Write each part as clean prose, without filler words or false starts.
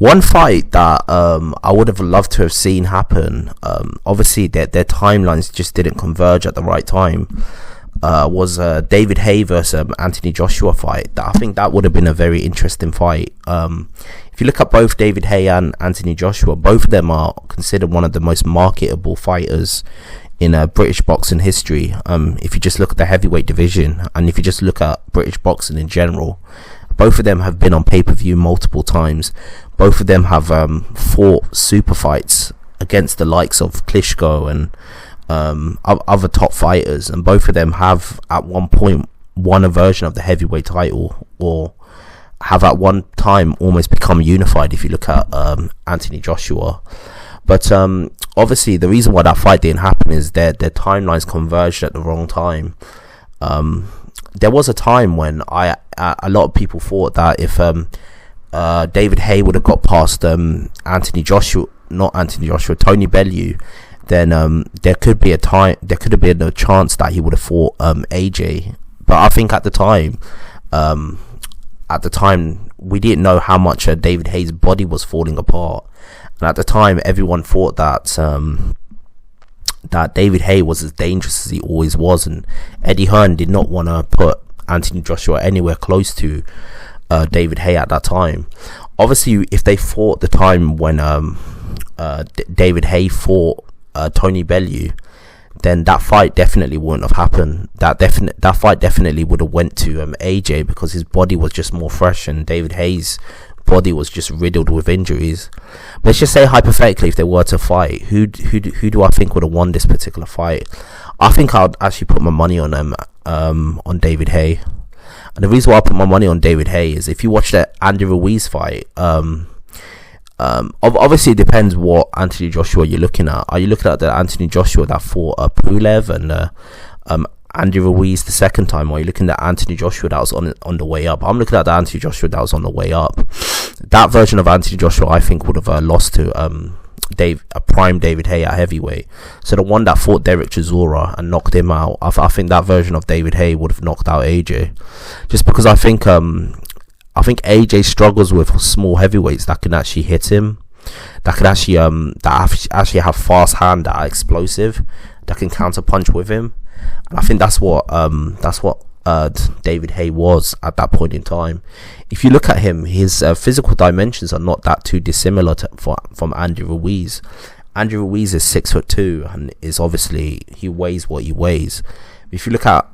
One fight that I would have loved to have seen happen, obviously their timelines just didn't converge at the right time, was David Haye versus Anthony Joshua fight. I think that would have been a very interesting fight. If you look at both David Haye and Anthony Joshua, both of them are considered one of the most marketable fighters in British boxing history. If you just look at the heavyweight division, and if you just look at British boxing in general, both of them have been on pay-per-view multiple times. Both of them have fought super fights against the likes of Klitschko and other top fighters, and both of them have at one point won a version of the heavyweight title, or have at one time almost become unified if you look at Anthony Joshua. But obviously the reason why that fight didn't happen is their timelines converged at the wrong time. There was a time when a lot of people thought that if David Haye would have got past Tony Bellew, then there could have been a chance that he would have fought AJ. But I think at the time we didn't know how much David Haye's body was falling apart, and at the time everyone thought that David Haye was as dangerous as he always was, and Eddie Hearn did not want to put Anthony Joshua anywhere close to David Haye at that time. Obviously, if they fought the time when David Haye fought Tony Bellew, then that fight definitely wouldn't have happened. That fight definitely would have went to AJ, because his body was just more fresh and David Haye's body was just riddled with injuries. But let's just say hypothetically, if they were to fight, who do I think would have won this particular fight? I think I'd actually put my money on David Haye. And the reason why I put my money on David Haye is, if you watch the Andy Ruiz fight, obviously it depends what Anthony Joshua you're looking at. Are you looking at the Anthony Joshua that fought Pulev and Andy Ruiz the second time, or are you looking at Anthony Joshua that was on the way up? I'm looking at the Anthony Joshua that was on the way up. That version of Anthony Joshua I think would have lost to prime David Haye at heavyweight. So the one that fought Derek Chisora and knocked him out, I think that version of David Haye would have knocked out AJ, just because I think AJ struggles with small heavyweights that can actually hit him, that can actually have fast hand, that are explosive, that can counter punch with him. And I think that's what David Haye was at that point in time. If you look at him, his physical dimensions are not that too dissimilar from Andy Ruiz. Andy Ruiz is 6'2" and is obviously, he weighs what he weighs. If you look at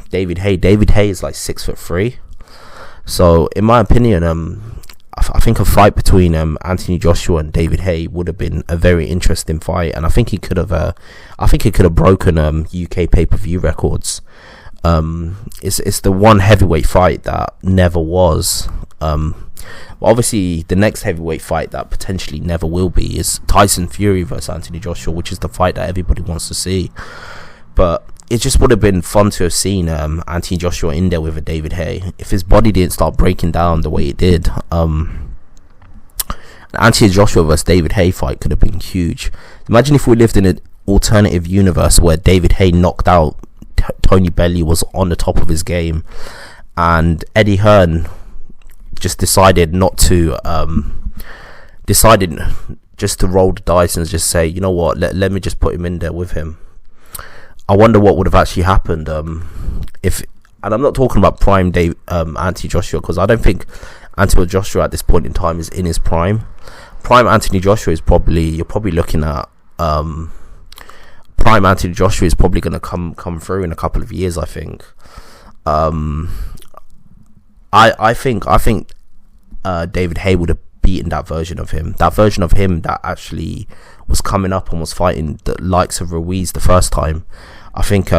David Haye is like 6'3". So in my opinion, I think a fight between Anthony Joshua and David Haye would have been a very interesting fight, and I think he could have broken UK pay-per-view records. It's the one heavyweight fight that never was. Obviously, the next heavyweight fight that potentially never will be is Tyson Fury versus Anthony Joshua, which is the fight that everybody wants to see. But it just would have been fun to have seen Anthony Joshua in there with a David Haye. If his body didn't start breaking down the way it did, an Anthony Joshua versus David Haye fight could have been huge. Imagine if we lived in an alternative universe where David Haye knocked out Tony Bellew, was on the top of his game, and Eddie Hearn just decided just to roll the dice and just say, you know what, let me just put him in there with him. I wonder what would have actually happened if, and I'm not talking about prime Anthony Joshua, because I don't think Anthony Joshua at this point in time is in his prime. Prime Anthony Joshua is you're probably looking at prime Anthony Joshua is probably going to come through in a couple of years, I think. I think David Haye would have beaten that version of him that actually was coming up and was fighting the likes of Ruiz the first time. I think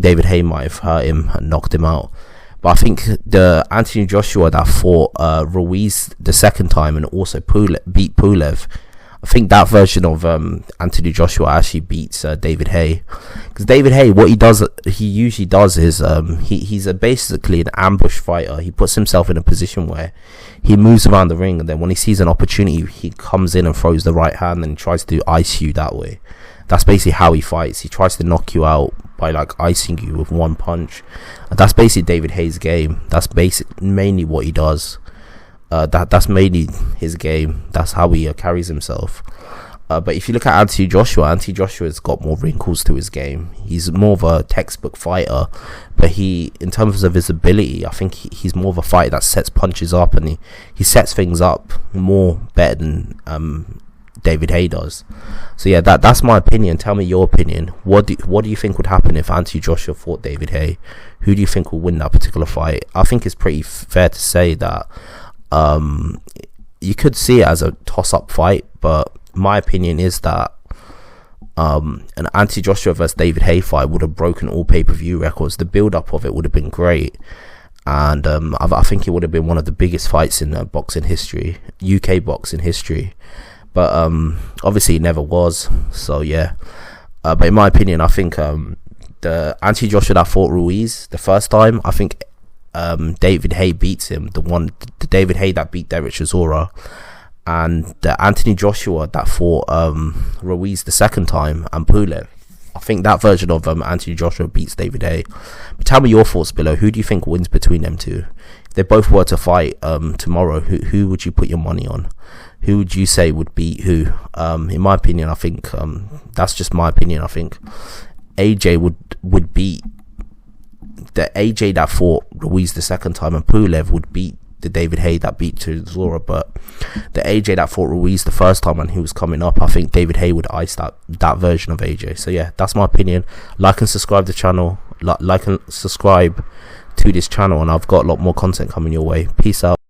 David Haye might have hurt him and knocked him out. But I think the Anthony Joshua that fought Ruiz the second time and also beat Pulev, I think that version of Anthony Joshua actually beats David Haye. Because David Haye, what he usually does is he's basically an ambush fighter. He puts himself in a position where he moves around the ring, and then when he sees an opportunity, he comes in and throws the right hand and tries to ice you that way. That's basically how he fights. He tries to knock you out by like icing you with one punch. And that's basically David Haye's game. That's mainly what he does. That's mainly his game. That's how he carries himself. But if you look at Anthony Joshua's got more wrinkles to his game. He's more of a textbook fighter, but in terms of his ability, I think he's more of a fighter that sets punches up, and he sets things up more better than David Haye does. So yeah, that's my opinion. Tell me your opinion. What do you think would happen if Anthony Joshua fought David Haye? Who do you think will win that particular fight? I think it's pretty fair to say that you could see it as a toss-up fight, but my opinion is that an Anthony Joshua versus David Haye fight would have broken all pay-per-view records. The build-up of it would have been great, and I think it would have been one of the biggest fights in boxing history, UK boxing history. But obviously it never was. So yeah, but in my opinion, I think the Anthony Joshua that fought Ruiz the first time, I think David Haye beats him. The David Haye that beat Derek Chisora. And the Anthony Joshua that fought Ruiz the second time, and Pulev, I think that version of Anthony Joshua beats David Haye. But tell me your thoughts below. Who do you think wins between them two? If they both were to fight tomorrow, who would you put your money on? Who would you say would beat who? In my opinion, I think that's just my opinion. I think AJ would beat the AJ that fought Ruiz the second time, and Pulev would beat the David Haye that beat Chisora. But the AJ that fought Ruiz the first time when he was coming up, I think David Haye would ice that version of AJ. So yeah, that's my opinion. Like and subscribe to the channel. Like and subscribe to this channel, and I've got a lot more content coming your way. Peace out.